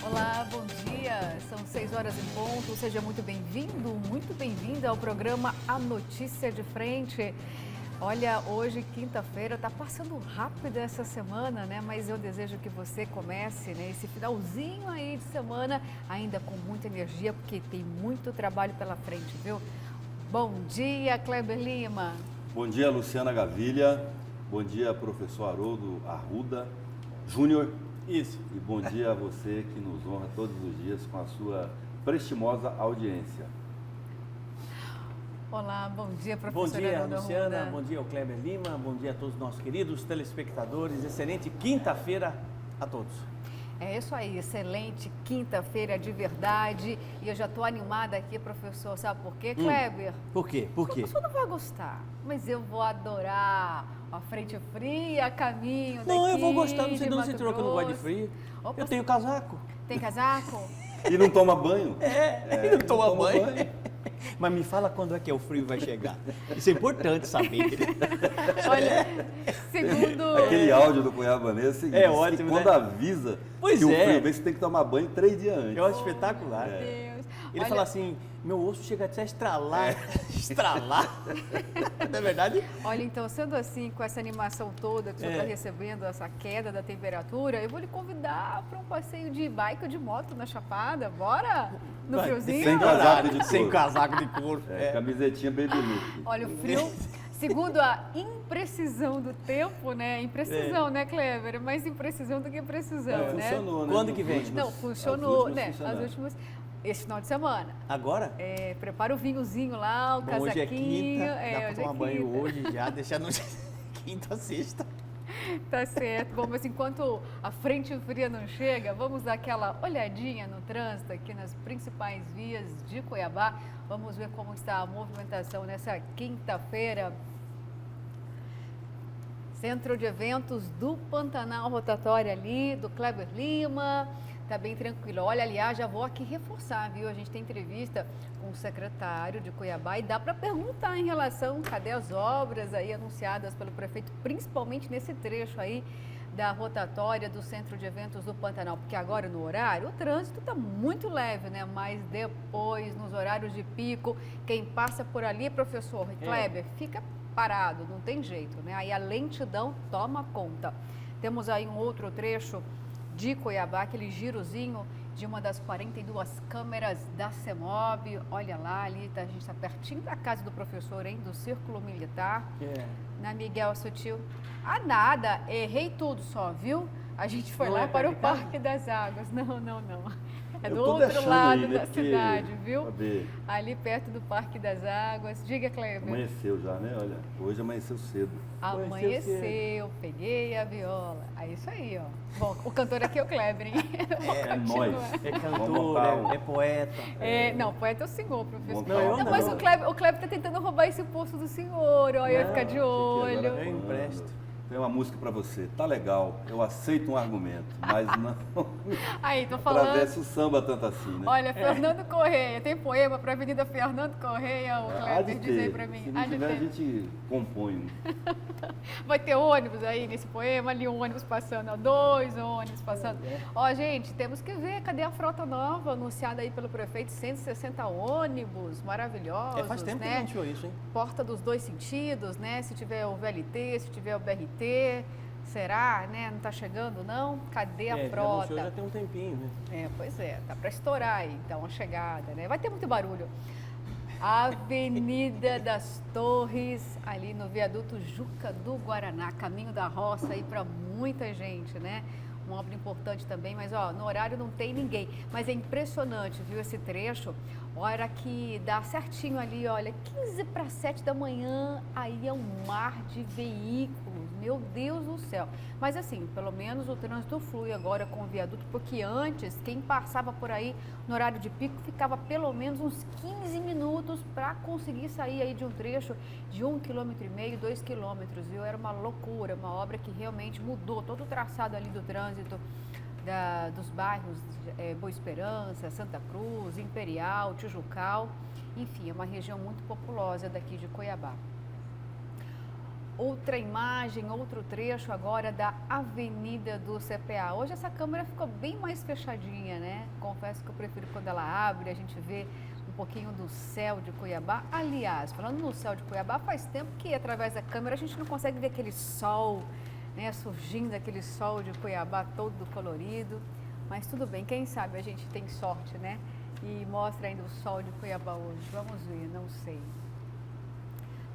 Olá, bom dia. São 6 horas em ponto. Seja muito bem-vindo, muito bem-vinda ao programa A Notícia de Frente. Olha, hoje, quinta-feira, tá passando rápido essa semana, né? Mas eu desejo que você comece, né, esse finalzinho aí de semana ainda com muita energia, porque tem muito trabalho pela frente, viu? Bom dia, Kleber Lima. Bom dia, Luciana Gavilha. Bom dia, professor Haroldo Arruda Júnior. Isso. E bom dia a você que nos honra todos os dias com a sua prestimosa audiência. Olá, bom dia, professor Bom dia, Haroldo Luciana. Arruda. Bom dia, ao Kleber Lima. Bom dia a todos os nossos queridos telespectadores. Excelente quinta-feira a todos. É isso aí, excelente quinta-feira de verdade. E eu já estou animada aqui, professor. Sabe por quê, Kleber? Por quê? Por quê? O senhor não vai gostar, mas eu vou adorar a frente fria, caminho daqui. Não, eu vou gostar. Não sei de onde Mato você tirou que eu não gosto de Grosso. frio. Opa, Eu tenho casaco. Tem casaco? E não toma banho? Não toma banho. Mas me fala quando é que o frio vai chegar. Isso é importante saber. Olha, segundo... Aquele áudio do Cuiabanense É diz ótimo, que quando né? avisa Pois que o é. frio vem, você tem que tomar banho 3 dias antes. Eu acho espetacular. Meu Deus. Ele Olha, fala assim, meu osso chega até a estralar. Estralar? Não é verdade? Olha, então, sendo assim, com essa animação toda que o senhor está recebendo, essa queda da temperatura, eu vou lhe convidar para um passeio de bike ou de moto na Chapada. Bora? No Vai, friozinho? sem casaco de couro. Sem casaco de couro. Camisetinha baby look. Olha, o frio, segundo a imprecisão do tempo, né? Imprecisão, né, Kleber? Mais imprecisão do que precisão, né? Funcionou, né? Quando Nos que vem? últimos- Não, funcionou, as né? funcionaram. As últimas, esse final de semana. Agora? Prepara o vinhozinho lá, o Bom, casaquinho. hoje é quinta, dá pra hoje é tomar banho quinta. hoje já, deixar no quinta, sexta. Tá certo. Bom, mas enquanto a frente fria não chega, vamos dar aquela olhadinha no trânsito aqui nas principais vias de Cuiabá. Vamos ver como está a movimentação nessa quinta-feira. Centro de Eventos do Pantanal, rotatória ali, do Kleber Lima. Tá bem tranquilo. Olha, aliás, já vou aqui reforçar, viu? A gente tem entrevista com o secretário de Cuiabá e dá para perguntar em relação, cadê as obras aí anunciadas pelo prefeito, principalmente nesse trecho aí da rotatória do Centro de Eventos do Pantanal, porque agora no horário o trânsito está muito leve, né? Mas depois, nos horários de pico, quem passa por ali, professor Kleber, fica parado, não tem jeito, né? Aí a lentidão toma conta. Temos aí um outro trecho de Cuiabá, aquele girozinho de uma das 42 câmeras da CEMOB. Olha lá, ali a gente está pertinho da casa do professor, hein? Do Círculo Militar. Na Miguel Sutil. Ah, nada, errei tudo só, viu? A gente foi Não lá é para o perto de casa? Parque das Águas. Não. É Eu do tô outro deixando lado aí, né, da porque- cidade, viu? Saber, Ali perto do Parque das Águas. Diga, Kleber. amanheceu já, né? Olha, hoje amanheceu cedo. Amanheceu, peguei a viola. É isso aí, ó. Bom, o cantor aqui é o Kleber, hein? Vou É continuar. nóis. É Vamos cantor, montar um- é poeta. Não, poeta é o senhor, professor. Montar Não, eu Não, não. mas o Kleber tá tentando roubar esse posto do senhor, ó. Eu ia ficar de olho. Eu empresto. Tem uma música pra você. Tá legal, eu aceito um argumento, mas não Aí, tô falando. atravessa o samba tanto assim, né? Olha, Fernando Correia, tem poema pra Avenida Fernando Correia, o Há de Kleber, diz aí ter. pra mim. Se Há não de tiver, a ter. gente compõe um. Vai ter ônibus aí nesse poema, ali um ônibus passando, ó, 2 ônibus passando. Ó, gente, temos que ver, cadê a frota nova anunciada aí pelo prefeito? 160 ônibus maravilhosos, Faz tempo que né? não anunciou isso, hein? Porta dos dois sentidos, né? Se tiver o VLT, se tiver o BRT, será, né? Não tá chegando, não? Cadê a Já frota? anunciou já tem um tempinho, né? Pois é, tá para estourar aí, então, a chegada, né? Vai ter muito barulho. Avenida das Torres, ali no viaduto Juca do Guaraná, caminho da roça aí para muita gente, né? Uma obra importante também, mas ó, no horário não tem ninguém. Mas é impressionante, viu, esse trecho? Hora que dá certinho ali, olha, 15 para 7 da manhã, aí é um mar de veículos. Meu Deus do céu. Mas assim, pelo menos o trânsito flui agora com o viaduto, porque antes, quem passava por aí no horário de pico ficava pelo menos uns 15 minutos para conseguir sair aí de um trecho de 1,5 km, 2 km, viu? Era uma loucura, uma obra que realmente mudou todo o traçado ali do trânsito dos bairros Boa Esperança, Santa Cruz, Imperial, Tijucal. Enfim, é uma região muito populosa daqui de Cuiabá. outra imagem, outro trecho agora da Avenida do CPA. Hoje essa câmera ficou bem mais fechadinha, né? Confesso que eu prefiro quando ela abre, a gente vê um pouquinho do céu de Cuiabá. Aliás, falando no céu de Cuiabá, faz tempo que através da câmera a gente não consegue ver aquele sol, né? Surgindo aquele sol de Cuiabá todo colorido. Mas tudo bem, quem sabe a gente tem sorte, né? E mostra ainda o sol de Cuiabá hoje. Vamos ver, não sei.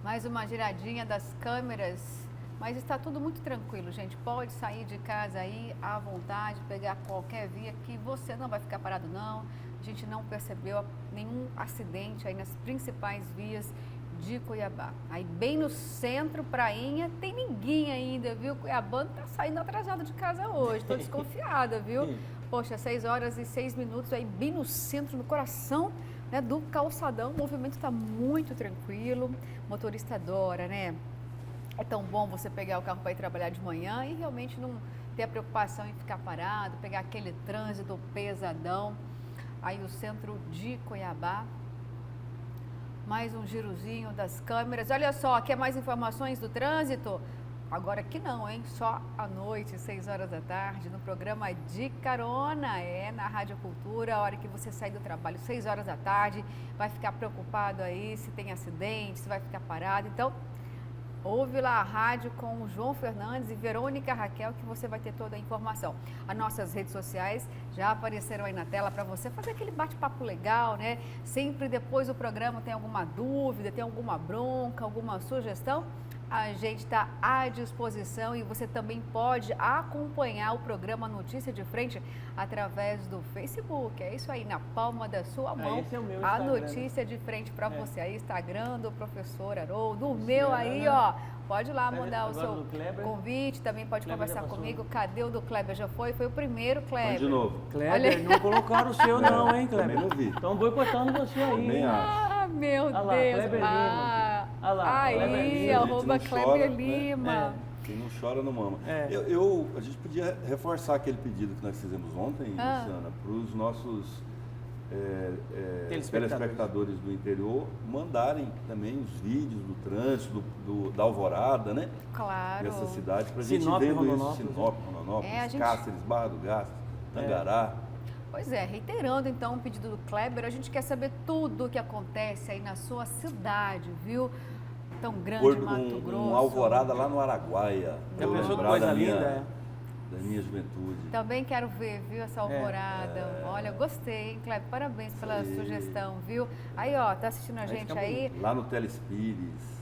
Mais uma giradinha das câmeras, mas está tudo muito tranquilo, gente. Pode sair de casa aí à vontade, pegar qualquer via que você não vai ficar parado, não. A gente não percebeu nenhum acidente aí nas principais vias de Cuiabá. Aí bem no centro, prainha, tem ninguém ainda, viu? Cuiabano tá saindo atrasado de casa hoje, tô desconfiada, viu? Poxa, 6h06 aí bem no centro, no coração, né, do calçadão. O movimento está muito tranquilo, o motorista adora, né? É tão bom você pegar o carro para ir trabalhar de manhã e realmente não ter a preocupação em ficar parado, pegar aquele trânsito pesadão. Aí o centro de Cuiabá. Mais um girozinho das câmeras. Olha só, quer mais informações do trânsito? Agora que não, hein? Só à noite, 6h no programa De Carona, na Rádio Cultura, a hora que você sair do trabalho, 6h, vai ficar preocupado aí se tem acidente, se vai ficar parado. Então, ouve lá a rádio com o João Fernandes e Verônica Raquel, que você vai ter toda a informação. As nossas redes sociais já apareceram aí na tela para você fazer aquele bate-papo legal, né? Sempre depois do programa tem alguma dúvida, tem alguma bronca, alguma sugestão, a gente está à disposição e você também pode acompanhar o programa Notícia de Frente através do Facebook. É isso aí, na palma da sua mão. Esse é o meu a Instagram, notícia de frente para você. Aí, Instagram do professor Haroldo, o Luciana, meu aí, ó. Pode ir lá Kleber, mandar o agora seu do Kleber. convite, também pode Kleber conversar já passou. comigo. Cadê o do Kleber? Já foi? Foi o primeiro, Kleber. De novo. Kleber, Olha. não colocaram o seu não, hein, Kleber? Também não vi. Estão boicotando você aí. Também hein? acho. Ah, meu Olha lá, Deus. Kleber Lima. Olha lá, aí, Kleber Lima. arroba A gente não Kleber chora, né? Lima. Quem não chora não mama. É. A gente podia reforçar aquele pedido que nós fizemos ontem, Luciana, para os nossos telespectadores do interior mandarem também os vídeos do trânsito, da alvorada, né? Claro. Dessa cidade, para a gente Sinop, vendo isso. Rondonópolis. Sinop, Rondonópolis, É, a gente- Cáceres, Barra do Garças, Tangará. Pois é, reiterando então o pedido do Kleber, a gente quer saber tudo o que acontece aí na sua cidade, viu? Tão grande, Mato Grosso. Uma alvorada lá no Araguaia. Já Eu pensou que lembrar coisa da minha- linda, Da minha juventude. Também quero ver, viu, essa alvorada. Olha, gostei, hein, Kleber? Parabéns pela Sim. sugestão, viu? Aí, ó, tá assistindo a gente fica aí? Lá no Telespires,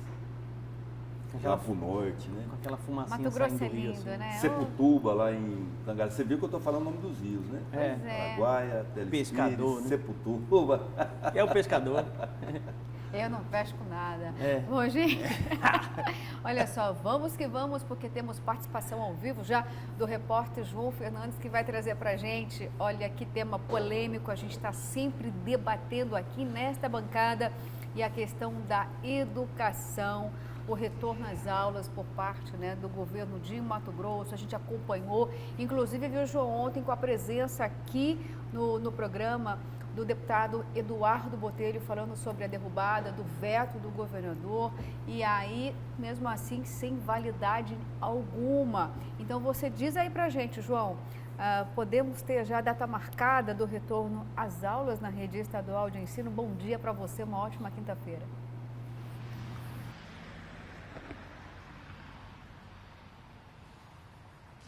lá pro norte, né? Com aquela fumacinha Mato Grosso é saindo do rio, lindo, assim. né? Seputuba, lá em Tangará. Você viu que eu tô falando o nome dos rios, né? É. Pois é. Araguaia, Telespires, Pescador, né? Seputuba. É o pescador. Eu não pesco nada. É. Bom, gente, olha só, vamos que vamos, porque temos participação ao vivo já do repórter João Fernandes, que vai trazer pra gente, olha que tema polêmico, a gente está sempre debatendo aqui nesta bancada, e a questão da educação, o retorno às aulas por parte, né, do governo de Mato Grosso. A gente acompanhou, inclusive viu, João, ontem com a presença aqui no programa do deputado Eduardo Botelho falando sobre a derrubada do veto do governador, e aí, mesmo assim, sem validade alguma. Então, você diz aí pra gente, João, podemos ter já a data marcada do retorno às aulas na rede estadual de ensino? Bom dia para você, uma ótima quinta-feira.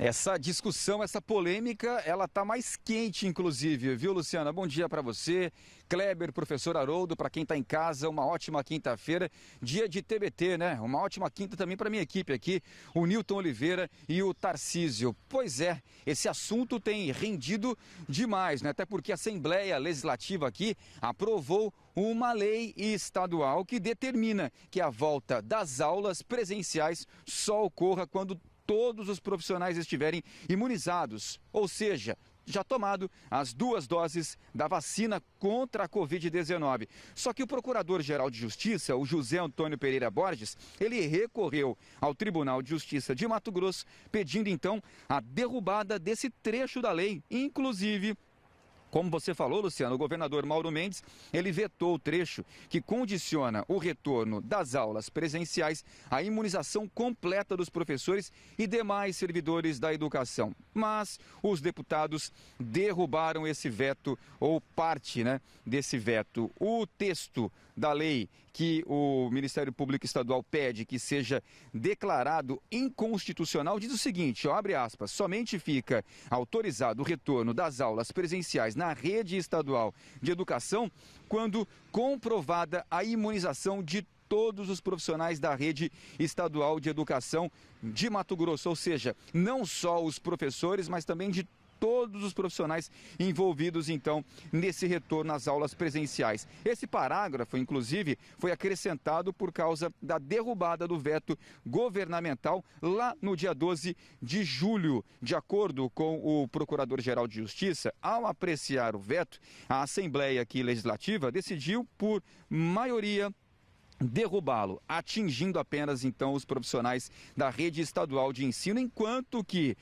Essa discussão, essa polêmica, ela está mais quente, inclusive, viu, Luciana? Bom dia para você, Kleber, professor Haroldo, para quem está em casa, uma ótima quinta-feira, dia de TBT, né? Uma ótima quinta também para minha equipe aqui, o Nilton Oliveira e o Tarcísio. Pois é, esse assunto tem rendido demais, né? Até porque a Assembleia Legislativa aqui aprovou uma lei estadual que determina que a volta das aulas presenciais só ocorra quando todos os profissionais estiverem imunizados, ou seja, já tomado as 2 doses da vacina contra a Covid-19. Só que o Procurador-Geral de Justiça, o José Antônio Pereira Borges, ele recorreu ao Tribunal de Justiça de Mato Grosso, pedindo então a derrubada desse trecho da lei, inclusive Como você falou, Luciano, o governador Mauro Mendes, ele vetou o trecho que condiciona o retorno das aulas presenciais à imunização completa dos professores e demais servidores da educação. Mas os deputados derrubaram esse veto, ou parte, desse veto. O texto da lei que o Ministério Público Estadual pede que seja declarado inconstitucional diz o seguinte, abre aspas, somente fica autorizado o retorno das aulas presenciais na rede estadual de educação quando comprovada a imunização de todos os profissionais da rede estadual de educação de Mato Grosso, ou seja, não só os professores, mas também de todos os profissionais envolvidos, então, nesse retorno às aulas presenciais. Esse parágrafo, inclusive, foi acrescentado por causa da derrubada do veto governamental lá no dia 12 de julho. De acordo com o Procurador-Geral de Justiça, ao apreciar o veto, a Assembleia aqui Legislativa decidiu, por maioria, derrubá-lo, atingindo apenas, então, os profissionais da rede estadual de ensino, enquanto que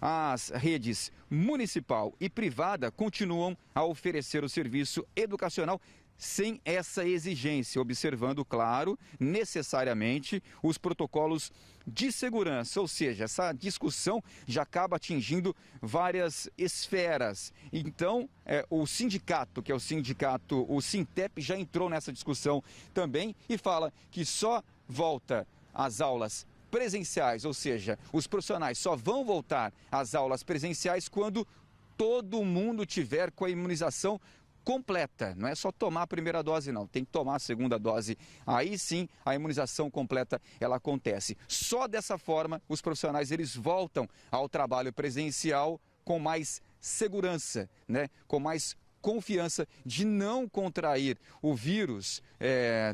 as redes municipal e privada continuam a oferecer o serviço educacional sem essa exigência, observando, claro, necessariamente os protocolos de segurança, ou seja, essa discussão já acaba atingindo várias esferas. Então, o sindicato, que é o Sintep, já entrou nessa discussão também e fala que só volta às aulas presenciais, ou seja, os profissionais só vão voltar às aulas presenciais quando todo mundo tiver com a imunização completa. Não é só tomar a primeira dose, não. Tem que tomar a segunda dose. Aí sim, a imunização completa, ela acontece. Só dessa forma, os profissionais, eles voltam ao trabalho presencial com mais segurança, com mais confiança de não contrair o vírus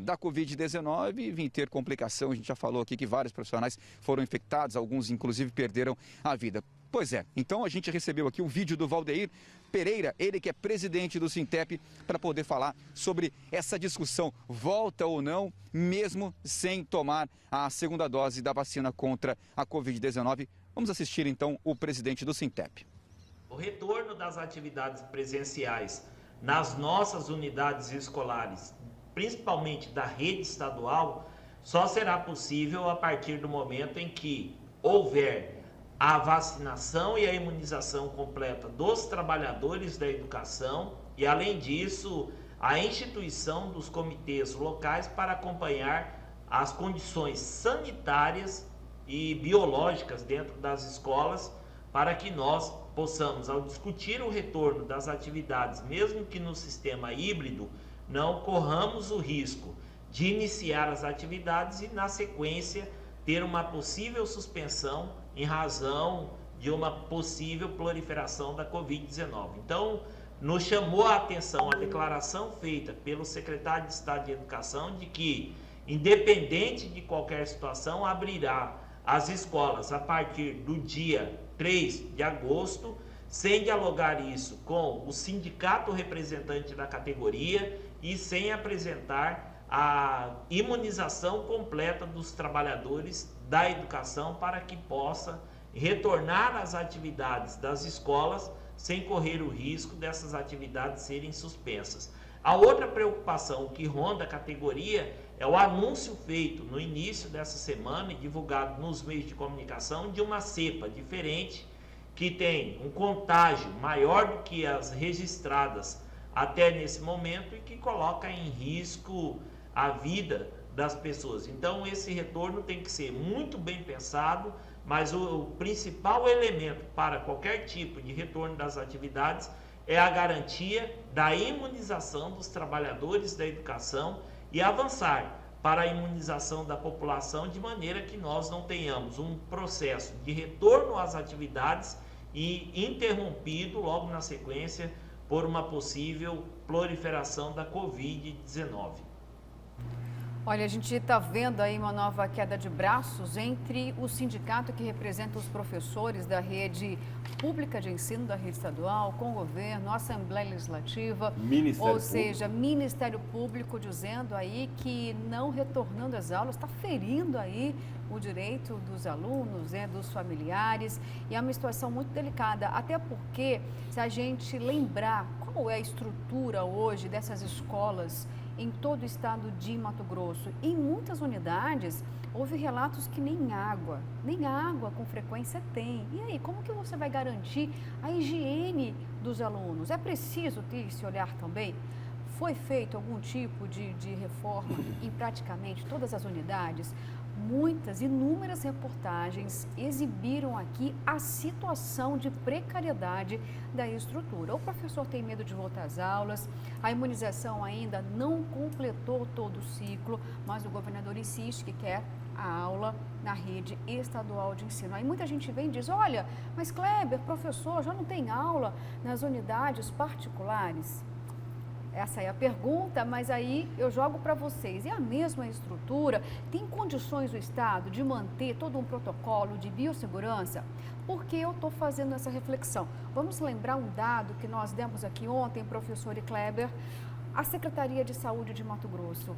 da Covid-19 e vir ter complicação. A gente já falou aqui que vários profissionais foram infectados, alguns inclusive perderam a vida. Pois é, então a gente recebeu aqui um vídeo do Valdeir Pereira, ele que é presidente do Sintep, para poder falar sobre essa discussão, volta ou não, mesmo sem tomar a segunda dose da vacina contra a Covid-19. Vamos assistir então o presidente do Sintep. O retorno das atividades presenciais nas nossas unidades escolares, principalmente da rede estadual, só será possível a partir do momento em que houver a vacinação e a imunização completa dos trabalhadores da educação e, além disso, a instituição dos comitês locais para acompanhar as condições sanitárias e biológicas dentro das escolas, para que nós possamos, ao discutir o retorno das atividades, mesmo que no sistema híbrido, não corramos o risco de iniciar as atividades e, na sequência, ter uma possível suspensão em razão de uma possível proliferação da Covid-19. Então, nos chamou a atenção a declaração feita pelo secretário de Estado de Educação de que, independente de qualquer situação, abrirá as escolas a partir do dia 3 de agosto, sem dialogar isso com o sindicato representante da categoria e sem apresentar a imunização completa dos trabalhadores da educação para que possa retornar às atividades das escolas sem correr o risco dessas atividades serem suspensas. A outra preocupação que ronda a categoria é o anúncio feito no início dessa semana e divulgado nos meios de comunicação de uma cepa diferente que tem um contágio maior do que as registradas até nesse momento e que coloca em risco a vida das pessoas. Então, esse retorno tem que ser muito bem pensado, mas o principal elemento para qualquer tipo de retorno das atividades é a garantia da imunização dos trabalhadores da educação e avançar para a imunização da população de maneira que nós não tenhamos um processo de retorno às atividades e interrompido logo na sequência por uma possível proliferação da Covid-19. Olha, a gente está vendo aí uma nova queda de braços entre o sindicato que representa os professores da rede pública de ensino, da rede estadual, com o governo, a Assembleia Legislativa, Ministério Público, dizendo aí que não retornando às aulas está ferindo aí o direito dos alunos, dos familiares, e é uma situação muito delicada, até porque se a gente lembrar qual é a estrutura hoje dessas escolas em todo o estado de Mato Grosso, em muitas unidades, houve relatos que nem água com frequência tem. E aí, como que você vai garantir a higiene dos alunos? É preciso ter esse olhar também? Foi feito algum tipo de reforma em praticamente todas as unidades? Inúmeras reportagens exibiram aqui a situação de precariedade da estrutura. O professor tem medo de voltar às aulas, a imunização ainda não completou todo o ciclo, mas o governador insiste que quer a aula na rede estadual de ensino. Aí muita gente vem e diz, olha, mas Kleber, professor, já não tem aula nas unidades particulares? Essa é a pergunta, mas aí eu jogo para vocês. É a mesma estrutura? Tem condições o Estado de manter todo um protocolo de biossegurança? Por que eu estou fazendo essa reflexão? Vamos lembrar um dado que nós demos aqui ontem, professor e Kleber. A Secretaria de Saúde de Mato Grosso,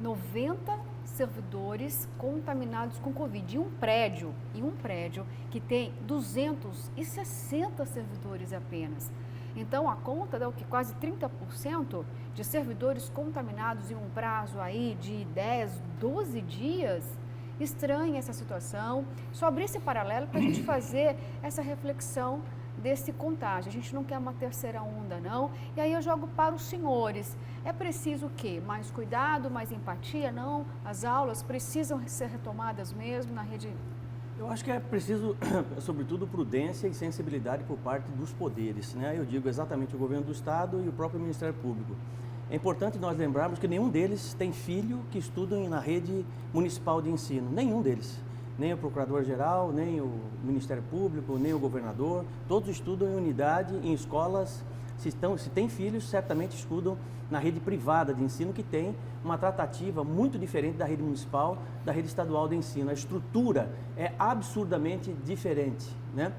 90 servidores contaminados com Covid em um prédio que tem 260 servidores apenas. Então, a conta dá o que? Quase 30% de servidores contaminados em um prazo aí de 10, 12 dias. Estranha essa situação. Só abrir esse paralelo para a gente fazer essa reflexão desse contágio. A gente não quer uma terceira onda, não. E aí eu jogo para os senhores. É preciso o quê? Mais cuidado, mais empatia? Não. As aulas precisam ser retomadas mesmo na rede. Eu acho que é preciso, sobretudo, prudência e sensibilidade por parte dos poderes, né? Eu digo exatamente o governo do Estado e o próprio Ministério Público. É importante nós lembrarmos que nenhum deles tem filho que estudam na rede municipal de ensino, nenhum deles. Nem o Procurador-Geral, nem o Ministério Público, nem o governador, todos estudam em unidade, em escolas. Se tem filhos, certamente estudam na rede privada de ensino, que tem uma tratativa muito diferente da rede municipal, da rede estadual de ensino. A estrutura é absurdamente diferente, né?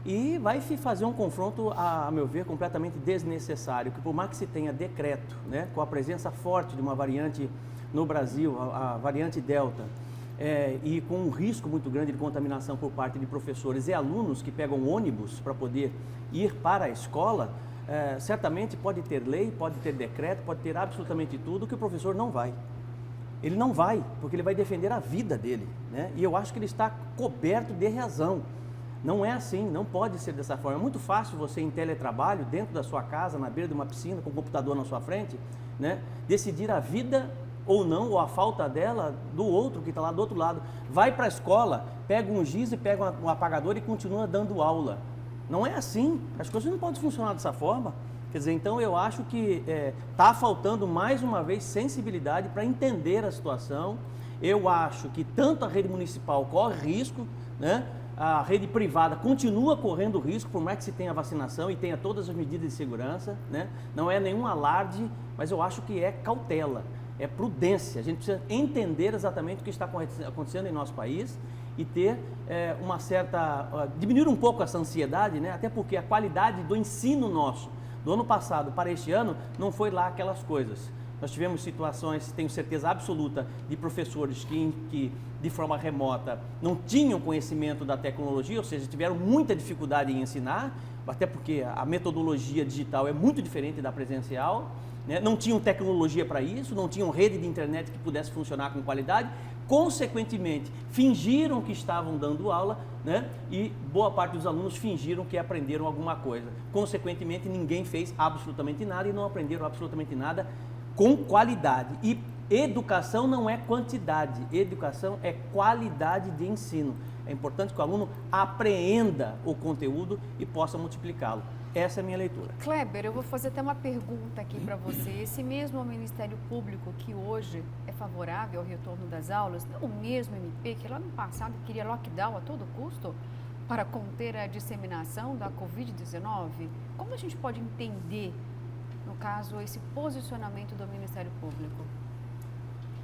E vai se fazer um confronto, a meu ver, completamente desnecessário, que por mais que se tenha decreto, né, com a presença forte de uma variante no Brasil, a variante Delta, e com um risco muito grande de contaminação por parte de professores e alunos que pegam ônibus para poder ir para a escola, certamente pode ter lei, pode ter decreto, pode ter absolutamente tudo, que o professor não vai. Ele não vai, porque ele vai defender a vida dele, né? E eu acho que ele está coberto de razão. Não é assim, não pode ser dessa forma. É muito fácil você, em teletrabalho, dentro da sua casa, na beira de uma piscina, com o computador na sua frente, né, decidir a vida ou não, ou a falta dela, do outro que está lá do outro lado. Vai para a escola, pega um giz e pega um apagador e continua dando aula. Não é assim, as coisas não podem funcionar dessa forma. Quer dizer, então eu acho que está faltando mais uma vez sensibilidade para entender a situação. Eu acho que tanto a rede municipal corre risco, né? A rede privada continua correndo risco, por mais que se tenha vacinação e tenha todas as medidas de segurança, né? Não é nenhum alarde, mas eu acho que é cautela, é prudência. A gente precisa entender exatamente o que está acontecendo em nosso país e ter uma certa... diminuir um pouco essa ansiedade, né? Até porque a qualidade do ensino nosso, do ano passado para este ano, não foi lá aquelas coisas. Nós tivemos situações, tenho certeza absoluta, de professores que de forma remota não tinham conhecimento da tecnologia, ou seja, tiveram muita dificuldade em ensinar, até porque a metodologia digital é muito diferente da presencial, né? Não tinham tecnologia para isso, não tinham rede de internet que pudesse funcionar com qualidade, consequentemente fingiram que estavam dando aula, né? E boa parte dos alunos fingiram que aprenderam alguma coisa. Consequentemente, ninguém fez absolutamente nada e não aprenderam absolutamente nada com qualidade. E educação não é quantidade, educação é qualidade de ensino. É importante que o aluno apreenda o conteúdo e possa multiplicá-lo. Essa é a minha leitura. Kleber, eu vou fazer até uma pergunta aqui para você. Esse mesmo Ministério Público que hoje é favorável ao retorno das aulas, não o mesmo MP que lá no passado queria lockdown a todo custo para conter a disseminação da Covid-19? Como a gente pode entender, no caso, esse posicionamento do Ministério Público?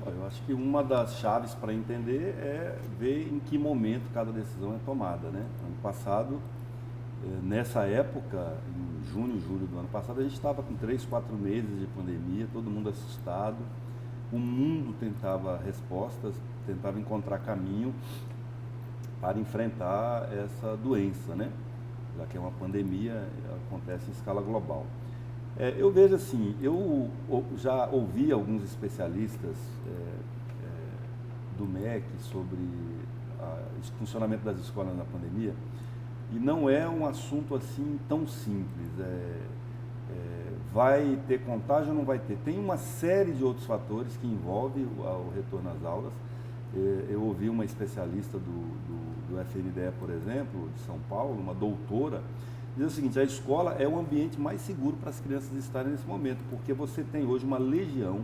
Eu acho que uma das chaves para entender é ver em que momento cada decisão é tomada, né? Ano passado, nessa época, em junho, julho do ano passado, a gente estava com 3, 4 meses de pandemia, todo mundo assustado, o mundo tentava respostas, tentava encontrar caminho para enfrentar essa doença, né? Já que é uma pandemia, acontece em escala global. Eu vejo assim, eu já ouvi alguns especialistas do MEC sobre o funcionamento das escolas na pandemia, e não é um assunto assim tão simples. Vai ter contágio ou não vai ter? Tem uma série de outros fatores que envolvem o retorno às aulas. Eu ouvi uma especialista do FNDE, por exemplo, de São Paulo, uma doutora, diz o seguinte: a escola é o ambiente mais seguro para as crianças estarem nesse momento, porque você tem hoje uma legião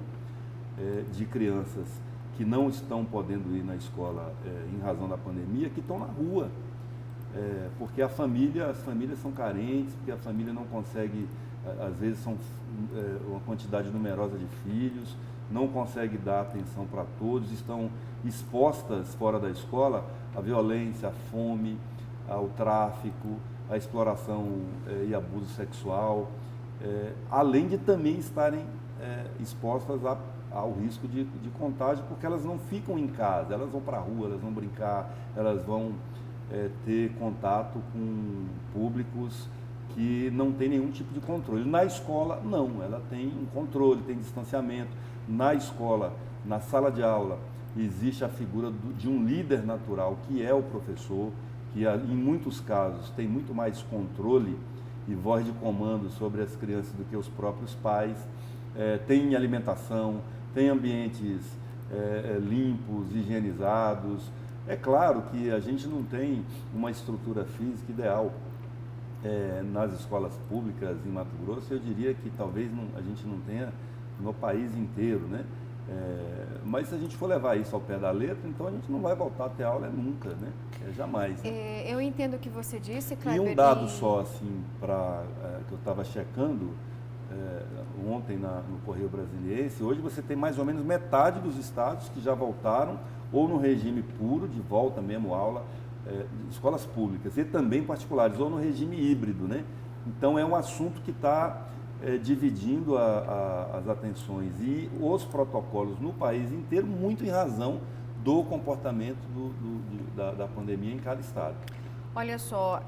de crianças que não estão podendo ir na escola em razão da pandemia, que estão na rua, porque as famílias são carentes, porque a família não consegue, às vezes são uma quantidade numerosa de filhos, não consegue dar atenção para todos, estão expostas fora da escola à violência, à fome, ao tráfico, à exploração e abuso sexual, além de também estarem expostas ao risco de contágio, porque elas não ficam em casa, elas vão para a rua, elas vão brincar, elas vão ter contato com públicos que não tem nenhum tipo de controle. Na escola, não, ela tem um controle, tem distanciamento. Na escola, na sala de aula, existe a figura de um líder natural, que é o professor, que em muitos casos tem muito mais controle e voz de comando sobre as crianças do que os próprios pais. Tem alimentação, tem ambientes limpos, higienizados. É claro que a gente não tem uma estrutura física ideal nas escolas públicas em Mato Grosso. Eu diria que talvez a gente não tenha no país inteiro, né? Mas se a gente for levar isso ao pé da letra, então a gente não vai voltar a ter aula nunca, né? Jamais. Né? Eu entendo o que você disse, E Kleber. um dado só, assim, que eu estava checando ontem no Correio Brasiliense, hoje você tem mais ou menos metade dos estados que já voltaram, ou no regime puro, de volta mesmo aula, escolas públicas, e também particulares, ou no regime híbrido, né? Então é um assunto que está dividindo as atenções e os protocolos no país inteiro, muito em razão do comportamento da pandemia em cada estado. Olha só,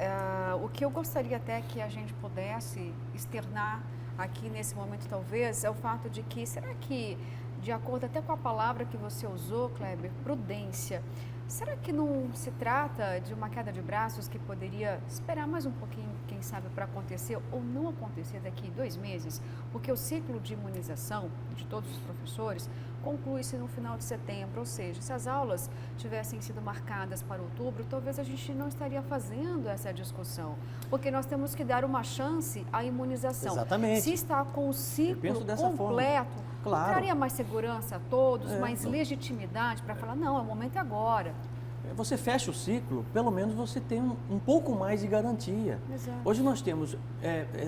o que eu gostaria até que a gente pudesse externar aqui nesse momento, talvez, é o fato de que, será que, de acordo até com a palavra que você usou, Kleber, prudência, será que não se trata de uma queda de braços que poderia esperar mais um pouquinho, quem sabe, para acontecer ou não acontecer daqui 2 meses? Porque o ciclo de imunização de todos os professores conclui-se no final de setembro, ou seja, se as aulas tivessem sido marcadas para outubro, talvez a gente não estaria fazendo essa discussão, porque nós temos que dar uma chance à imunização. Exatamente. Se está com o ciclo completo, claro, traria mais segurança a todos, mais legitimidade para falar, não, o momento é agora. Você fecha o ciclo, pelo menos você tem um pouco mais de garantia. Exato. Hoje nós temos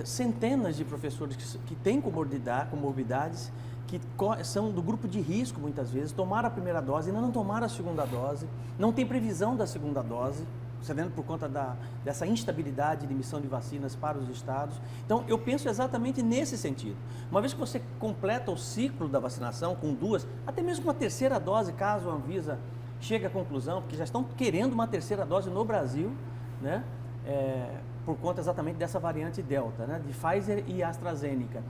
centenas de professores que têm comorbidades, que são do grupo de risco muitas vezes, tomaram a primeira dose, ainda não tomaram a segunda dose, não tem previsão da segunda dose, cedendo por conta dessa instabilidade de emissão de vacinas para os estados. Então, eu penso exatamente nesse sentido. Uma vez que você completa o ciclo da vacinação com 2, até mesmo uma terceira dose, caso a Anvisa chegue à conclusão, porque já estão querendo uma terceira dose no Brasil, né? Por conta exatamente dessa variante Delta, né? De Pfizer e AstraZeneca.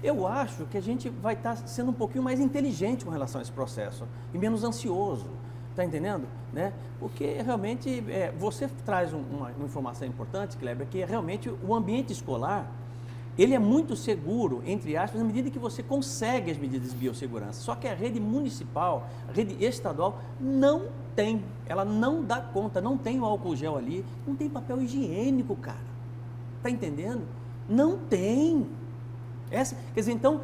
Eu acho que a gente vai estar sendo um pouquinho mais inteligente com relação a esse processo e menos ansioso, está entendendo? Né? Porque realmente você traz uma informação importante, Kleber, que realmente o ambiente escolar, ele é muito seguro, entre aspas, na medida que você consegue as medidas de biossegurança. Só que a rede municipal, a rede estadual, não tem, ela não dá conta, não tem o álcool gel ali, não tem papel higiênico, cara. Está entendendo? Não tem. Quer dizer, então,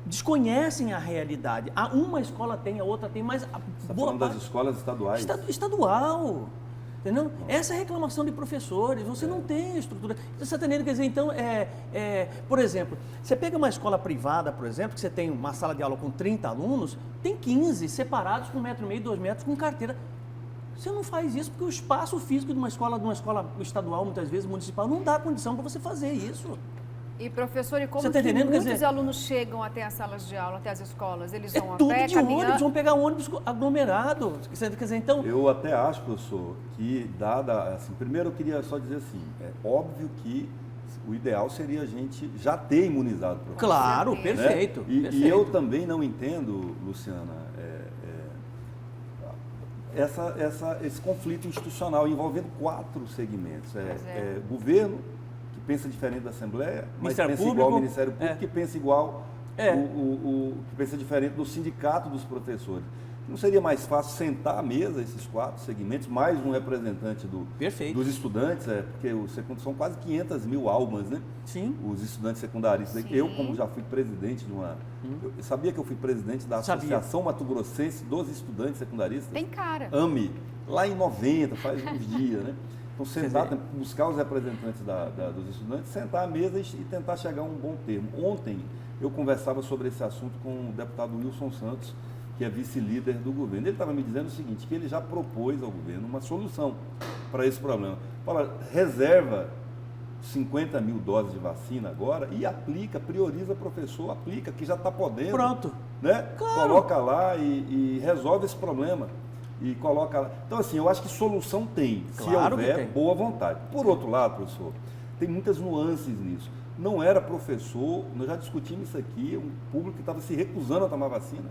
desconhecem a realidade. Uma escola tem, a outra tem, mas... Você está falando das escolas estaduais? Estadual. Entendeu? Essa é a reclamação de professores, você não tem estrutura. Você está entendendo? Quer dizer, então, por exemplo, você pega uma escola privada, por exemplo, que você tem uma sala de aula com 30 alunos, tem 15 separados com 1,5 m, 2 metros, com carteira. Você não faz isso porque o espaço físico de uma escola estadual, muitas vezes municipal, não dá condição para você fazer isso. E professor, e como Você tá que entendendo? muitos alunos chegam até as salas de aula, até as escolas? Eles vão a Tudo pé, de caminhando? ônibus, vão pegar ônibus aglomerado. Quer dizer, então... Eu até acho, professor, que assim, primeiro eu queria só dizer assim, é óbvio que o ideal seria a gente já ter imunizado o professor. Claro, Né? perfeito. E eu também não entendo, Luciana, esse conflito institucional envolvendo 4 segmentos. Governo, que pensa diferente da Assembleia, mas Ministério pensa Público, igual ao Ministério Público, que pensa igual que pensa diferente do sindicato dos professores. Não seria mais fácil sentar à mesa esses 4 segmentos, mais um representante dos estudantes, porque são quase 500 mil almas, né? Sim. Os estudantes secundaristas. Sim. Eu, como já fui presidente de uma... Eu sabia que eu fui presidente da Associação Mato Grossense dos Estudantes Secundaristas? Tem cara. AME, lá em 90, faz uns dias, né? Então, sentar, buscar os representantes dos estudantes, sentar à mesa e tentar chegar a um bom termo. Ontem, eu conversava sobre esse assunto com o deputado Wilson Santos, que é vice-líder do governo. Ele estava me dizendo o seguinte, que ele já propôs ao governo uma solução para esse problema. Fala, reserva 50 mil doses de vacina agora e aplica, prioriza professor, aplica, que já está podendo. Pronto. Né? Claro. Coloca lá e resolve esse problema. E coloca lá. Então, assim, eu acho que solução tem, Claro se houver boa vontade. Por outro lado, professor, tem muitas nuances nisso. Não era professor, nós já discutimos isso aqui, um público que estava se recusando a tomar vacina.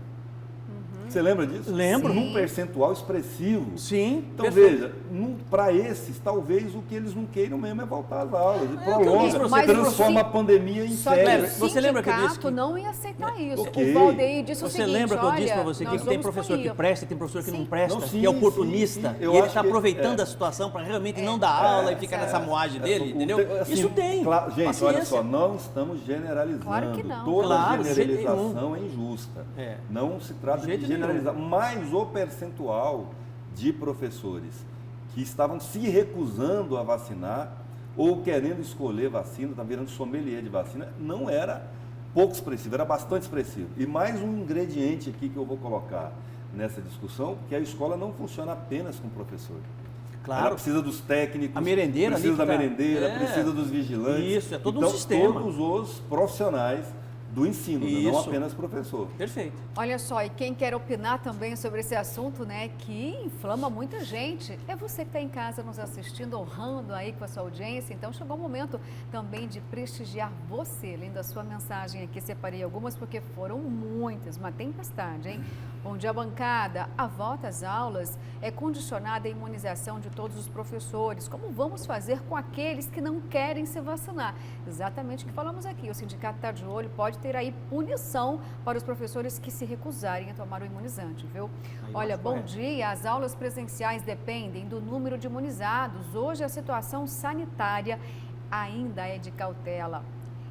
Você lembra disso? Lembro. Num percentual expressivo. Sim. Então, perfeito. veja, para esses, talvez o que eles não queiram mesmo é voltar às aulas. E eu prolonga, disse pra você, transforma a pandemia em Só que férias. o Você lembra que eu disse sindicato não ia aceitar isso. Ok. O Valdeir disse o Você seguinte, lembra que eu disse para olha, você que nós tem vamos professor punir. que presta e tem professor que não Sim. presta, Não, sim, que é oportunista, sim. Eu e ele acho está que- aproveitando a situação para realmente não dar aula e ficar nessa moagem dele, entendeu? Assim, Isso tem. Claro, gente, Paciência. olha só, não estamos generalizando. Claro que não. Toda Claro, de jeito generalização é injusta. É. Não se trata De de jeito generalizar. Mas o percentual de professores que estavam se recusando a vacinar ou querendo escolher vacina, está virando sommelier de vacina, não era pouco expressivo, era bastante expressivo. E mais um ingrediente aqui que eu vou colocar nessa discussão, que a escola não funciona apenas com professor. Claro. Ela precisa dos técnicos, A merendeira precisa ali da que tá- merendeira, É. precisa dos vigilantes. Isso, é todo um Então, sistema. todos os profissionais do ensino, né? Não Isso. apenas professor. Perfeito. Olha só, e quem quer opinar também sobre esse assunto, né, que inflama muita gente, é você que está em casa nos assistindo, honrando aí com a sua audiência. Então chegou o momento também de prestigiar você, lendo a sua mensagem aqui, separei algumas porque foram muitas, uma tempestade, hein? Bom dia, bancada. A volta às aulas é condicionada à imunização de todos os professores. Como vamos fazer com aqueles que não querem se vacinar? Exatamente o que falamos aqui. O sindicato está de olho, pode ter aí punição para os professores que se recusarem a tomar o imunizante, viu? Olha, bom dia. As aulas presenciais dependem do número de imunizados. Hoje a situação sanitária ainda é de cautela.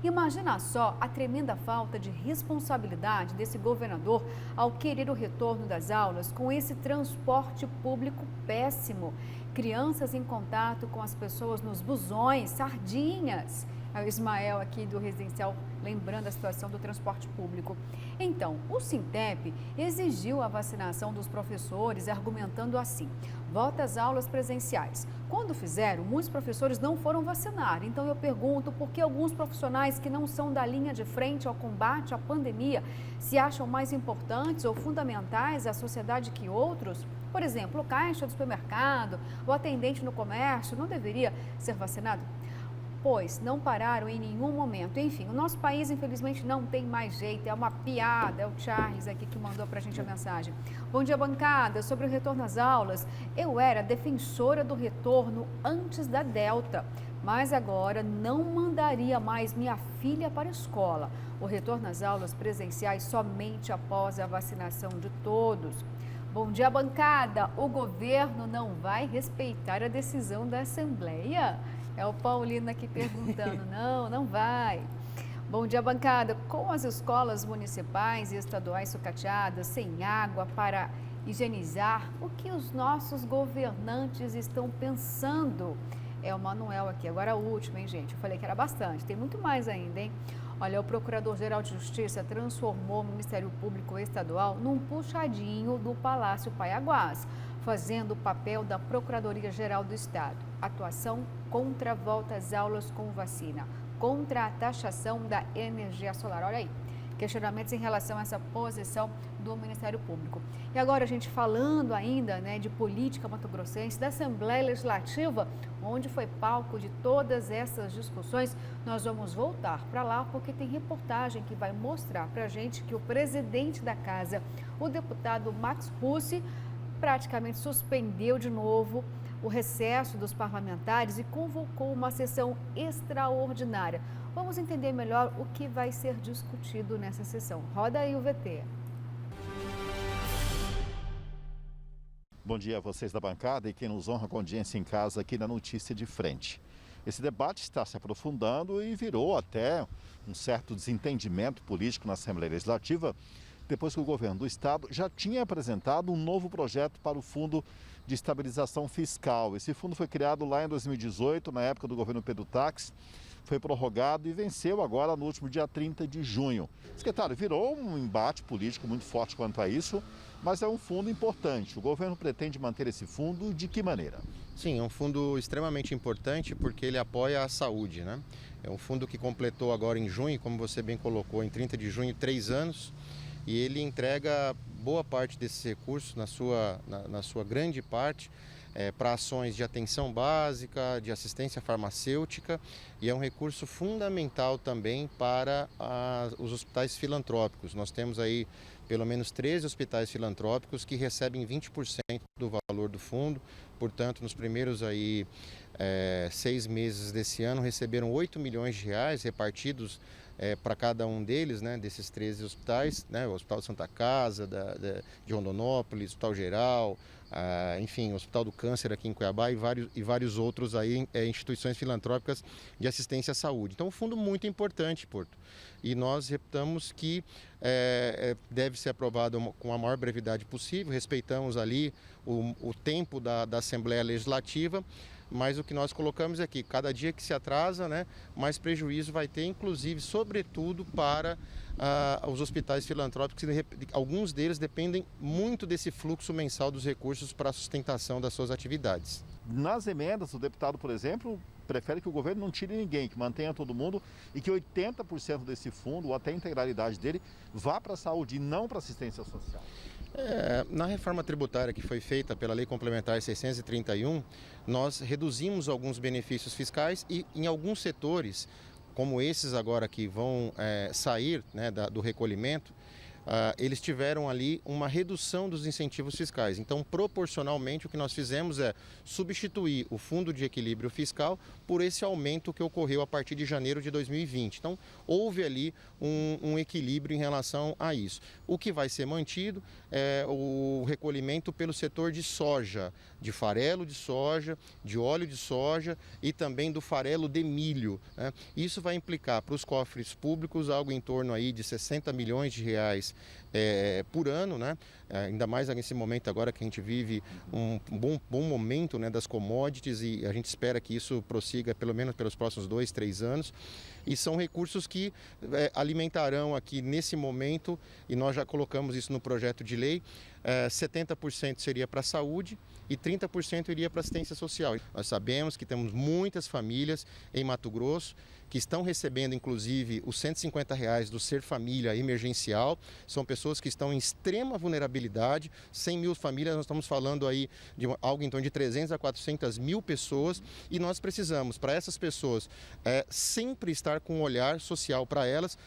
Imagina só a tremenda falta de responsabilidade desse governador ao querer o retorno das aulas com esse transporte público péssimo. Crianças em contato com as pessoas nos busões, sardinhas. É o Ismael aqui do Residencial lembrando a situação do transporte público. Então, o Sintep exigiu a vacinação dos professores, argumentando assim: volta às aulas presenciais. Quando fizeram, muitos professores não foram vacinar. Então eu pergunto por que alguns profissionais que não são da linha de frente ao combate à pandemia se acham mais importantes ou fundamentais à sociedade que outros? Por exemplo, o caixa do supermercado, o atendente no comércio não deveria ser vacinado? Pois não pararam em nenhum momento. Enfim, o nosso país, infelizmente, não tem mais jeito. É uma piada. É o Charles aqui que mandou para a gente a mensagem. Bom dia, bancada. Sobre o retorno às aulas, eu era defensora do retorno antes da Delta, mas agora não mandaria mais minha filha para a escola. O retorno às aulas presenciais somente após a vacinação de todos. Bom dia, bancada. O governo não vai respeitar a decisão da Assembleia? É o Paulino aqui perguntando. Não, não vai. Bom dia, bancada. Com as escolas municipais e estaduais sucateadas, sem água para higienizar o que os nossos governantes estão pensando. É o Manuel aqui. Agora o último, hein, gente? Eu falei que era bastante. Tem muito mais ainda, hein? Olha, o Procurador-Geral de Justiça transformou o Ministério Público Estadual num puxadinho do Palácio Paiaguás, fazendo o papel da Procuradoria-Geral do Estado. Atuação contra a volta às aulas com vacina, contra a taxação da energia solar. Olha aí, questionamentos em relação a essa posição do Ministério Público. E agora, gente, falando ainda, né, de política mato-grossense, da Assembleia Legislativa, onde foi palco de todas essas discussões, nós vamos voltar para lá porque tem reportagem que vai mostrar para a gente que o presidente da casa, o deputado Max Russi, praticamente suspendeu de novo o recesso dos parlamentares e convocou uma sessão extraordinária. Vamos entender melhor o que vai ser discutido nessa sessão. Roda aí o VT. Bom dia a vocês da bancada e quem nos honra com audiência em casa aqui na Notícia de Frente. Esse debate está se aprofundando e virou até um certo desentendimento político na Assembleia Legislativa, depois que o governo do estado já tinha apresentado um novo projeto para o Fundo de Estabilização Fiscal. Esse fundo foi criado lá em 2018, na época do governo Pedro Tax, foi prorrogado e venceu agora no último dia 30 de junho. Secretário, virou um embate político muito forte quanto a isso, mas é um fundo importante. O governo pretende manter esse fundo de que maneira? Sim, é um fundo extremamente importante porque ele apoia a saúde, né? É um fundo que completou agora em junho, como você bem colocou, em 30 de junho, 3 anos. E ele entrega boa parte desses recursos, na sua grande parte, para ações de atenção básica, de assistência farmacêutica, e é um recurso fundamental também para os hospitais filantrópicos. Nós temos aí pelo menos 13 hospitais filantrópicos que recebem 20% do valor do fundo, portanto, nos primeiros aí 6 meses desse ano receberam 8 milhões de reais repartidos para cada um deles, né, desses 13 hospitais, né, o Hospital Santa Casa, de Rondonópolis, Hospital Geral, enfim, o Hospital do Câncer aqui em Cuiabá e vários outros aí, instituições filantrópicas de assistência à saúde. Então, um fundo muito importante, Porto. E nós reputamos que deve ser aprovado com a maior brevidade possível, respeitamos ali o tempo da Assembleia Legislativa, mas o que nós colocamos é que cada dia que se atrasa, né, mais prejuízo vai ter, inclusive, sobretudo para os hospitais filantrópicos, alguns deles dependem muito desse fluxo mensal dos recursos para a sustentação das suas atividades. Nas emendas, o deputado, por exemplo, prefere que o governo não tire ninguém, que mantenha todo mundo e que 80% desse fundo, ou até a integralidade dele, vá para a saúde e não para a assistência social. Na reforma tributária que foi feita pela Lei Complementar 631, nós reduzimos alguns benefícios fiscais e em alguns setores, como esses agora que vão sair, né, do recolhimento, eles tiveram ali uma redução dos incentivos fiscais. Então, proporcionalmente, o que nós fizemos é substituir o Fundo de Equilíbrio Fiscal por esse aumento que ocorreu a partir de janeiro de 2020. Então, houve ali um equilíbrio em relação a isso. O que vai ser mantido é o recolhimento pelo setor de soja, de farelo de soja, de óleo de soja e também do farelo de milho, né? Isso vai implicar para os cofres públicos algo em torno aí de 60 milhões de reais por ano, né? Ainda mais nesse momento agora que a gente vive um bom momento, né, das commodities, e a gente espera que isso prossiga pelo menos pelos próximos 2, 3 anos. E são recursos que alimentarão aqui nesse momento, e nós já colocamos isso no projeto de lei, 70% seria para a saúde e 30% iria para assistência social. Nós sabemos que temos muitas famílias em Mato Grosso que estão recebendo, inclusive, os R$150 do Ser Família emergencial. São pessoas que estão em extrema vulnerabilidade. 100 mil famílias, nós estamos falando aí de algo em torno de 300 a 400 mil pessoas. E nós precisamos, para essas pessoas, sempre estar com um olhar social para elas,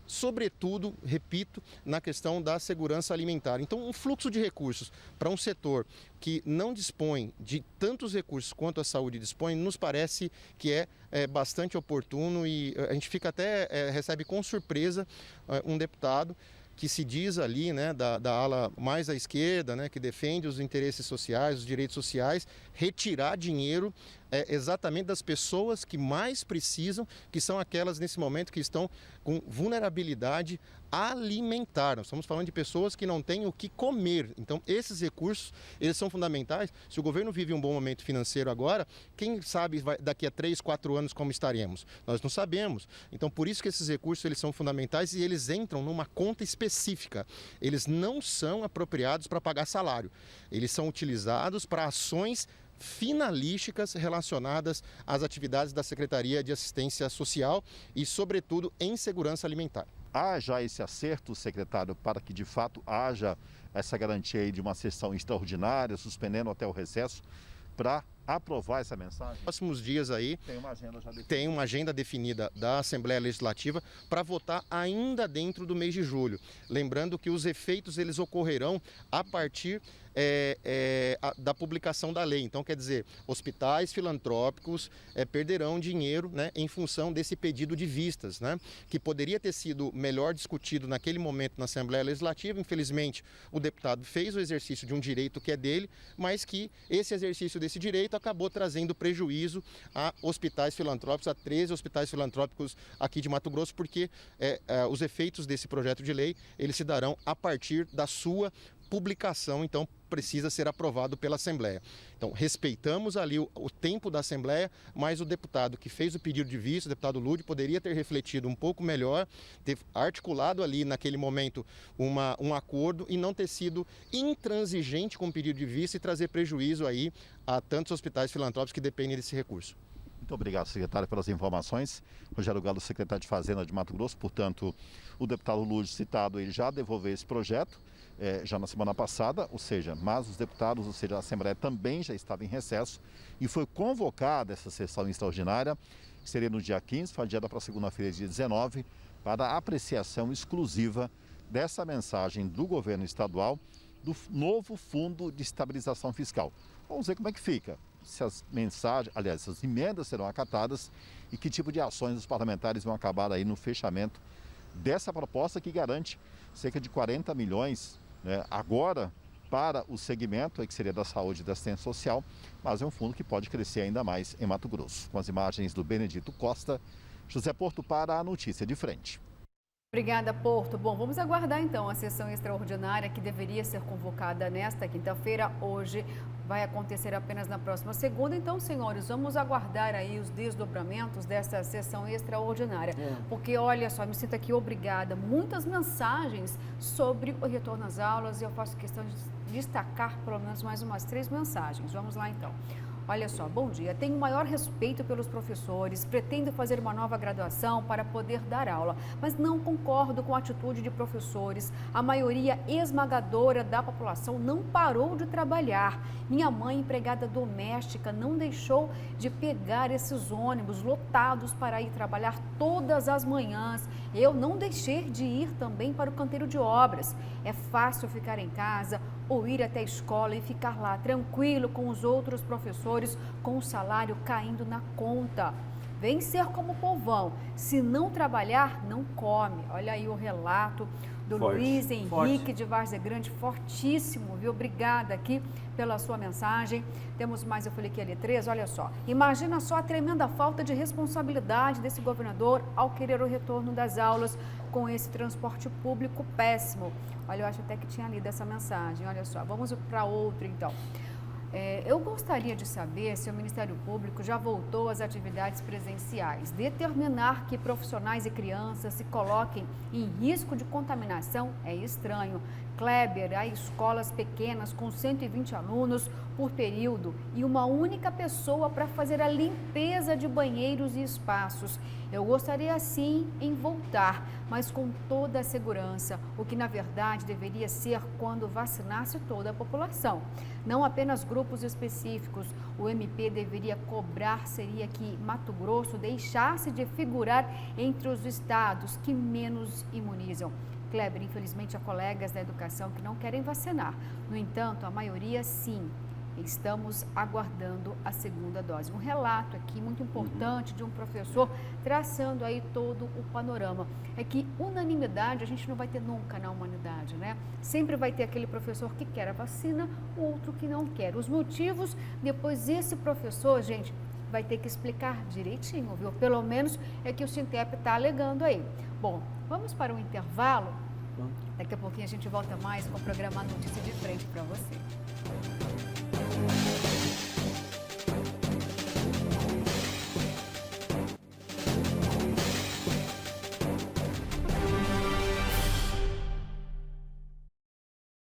sobretudo, repito, na questão da segurança alimentar. Então, um fluxo de recursos para um setor que não dispõe de tantos recursos quanto a saúde dispõe, nos parece que é bastante oportuno, e a gente fica até, recebe com surpresa um deputado que se diz ali, né, da ala mais à esquerda, né, que defende os interesses sociais, os direitos sociais, retirar dinheiro exatamente das pessoas que mais precisam, que são aquelas nesse momento que estão com vulnerabilidade alimentar. Nós estamos falando de pessoas que não têm o que comer. Então, esses recursos, eles são fundamentais. Se o governo vive um bom momento financeiro agora, quem sabe daqui a 3, 4 anos como estaremos? Nós não sabemos. Então, por isso que esses recursos, eles são fundamentais e eles entram numa conta específica. Eles não são apropriados para pagar salário. Eles são utilizados para ações finalísticas relacionadas às atividades da Secretaria de Assistência Social e, sobretudo, em segurança alimentar. Há já esse acerto, secretário, para que de fato haja essa garantia aí de uma sessão extraordinária, suspendendo até o recesso, para aprovar essa mensagem? Nos próximos dias aí tem uma agenda definida da Assembleia Legislativa para votar ainda dentro do mês de julho. Lembrando que os efeitos eles ocorrerão a partir da publicação da lei. Então, quer dizer, hospitais filantrópicos perderão dinheiro, né, em função desse pedido de vistas, né, que poderia ter sido melhor discutido naquele momento na Assembleia Legislativa. Infelizmente, o deputado fez o exercício de um direito que é dele, mas que esse exercício desse direito acabou trazendo prejuízo a hospitais filantrópicos, a 13 hospitais filantrópicos aqui de Mato Grosso, porque os efeitos desse projeto de lei, eles se darão a partir da sua publicação, então precisa ser aprovado pela Assembleia. Então, respeitamos ali o tempo da Assembleia, mas o deputado que fez o pedido de vista, o deputado Lude, poderia ter refletido um pouco melhor, ter articulado ali naquele momento um acordo e não ter sido intransigente com o pedido de vista e trazer prejuízo aí a tantos hospitais filantrópicos que dependem desse recurso. Muito obrigado, secretário, pelas informações. Rogério Galo, secretário de Fazenda de Mato Grosso. Portanto, o deputado Lude citado, ele já devolveu esse projeto, já na semana passada, mas os deputados, a Assembleia também já estava em recesso e foi convocada essa sessão extraordinária, que seria no dia 15, foi adiada para segunda-feira, dia 19, para a apreciação exclusiva dessa mensagem do governo estadual do novo Fundo de Estabilização Fiscal. Vamos ver como é que fica. Se as mensagens, aliás, essas emendas serão acatadas e que tipo de ações os parlamentares vão acabar aí no fechamento dessa proposta que garante cerca de 40 milhões, né, agora para o segmento que seria da saúde e da assistência social, mas é um fundo que pode crescer ainda mais em Mato Grosso. Com as imagens do Benedito Costa, José Porto para a Notícia de Frente. Obrigada, Porto. Bom, vamos aguardar então a sessão extraordinária que deveria ser convocada nesta quinta-feira. Hoje vai acontecer apenas na próxima segunda. Então, senhores, vamos aguardar aí os desdobramentos dessa sessão extraordinária. Porque, olha só, me sinto aqui obrigada. Muitas mensagens sobre o retorno às aulas e eu faço questão de destacar pelo menos mais umas 3 mensagens. Vamos lá então. Olha só, bom dia. Tenho o maior respeito pelos professores, pretendo fazer uma nova graduação para poder dar aula, mas não concordo com a atitude de professores. A maioria esmagadora da população não parou de trabalhar. Minha mãe, empregada doméstica, não deixou de pegar esses ônibus lotados para ir trabalhar todas as manhãs. Eu não deixei de ir também para o canteiro de obras. É fácil ficar em casa ou ir até a escola e ficar lá tranquilo com os outros professores com o salário caindo na conta. Vem ser como o povão, se não trabalhar, não come. Olha aí o relato do Luiz Henrique de Várzea Grande, fortíssimo, viu? Obrigada aqui pela sua mensagem. Temos mais, eu falei aqui ali 3, olha só. Imagina só a tremenda falta de responsabilidade desse governador ao querer o retorno das aulas com esse transporte público péssimo. Olha, eu acho até que tinha lido essa mensagem, olha só. Vamos para outra, então. Eu gostaria de saber se o Ministério Público já voltou às atividades presenciais. Determinar que profissionais e crianças se coloquem em risco de contaminação é estranho. Kleber, há escolas pequenas com 120 alunos por período e uma única pessoa para fazer a limpeza de banheiros e espaços. Eu gostaria sim em voltar, mas com toda a segurança, o que na verdade deveria ser quando vacinasse toda a população. Não apenas grupos específicos. O MP deveria cobrar seria que Mato Grosso deixasse de figurar entre os estados que menos imunizam. Kleber, infelizmente há colegas da educação que não querem vacinar. No entanto, a maioria sim. Estamos aguardando a segunda dose. Um relato aqui muito importante de um professor traçando aí todo o panorama. É que unanimidade a gente não vai ter nunca na humanidade, né? Sempre vai ter aquele professor que quer a vacina, o outro que não quer. Os motivos, depois esse professor, gente, vai ter que explicar direitinho, viu? Pelo menos é que o Sintep está alegando aí. Bom, vamos para um intervalo. Daqui a pouquinho a gente volta mais com o programa Notícia de Frente para você.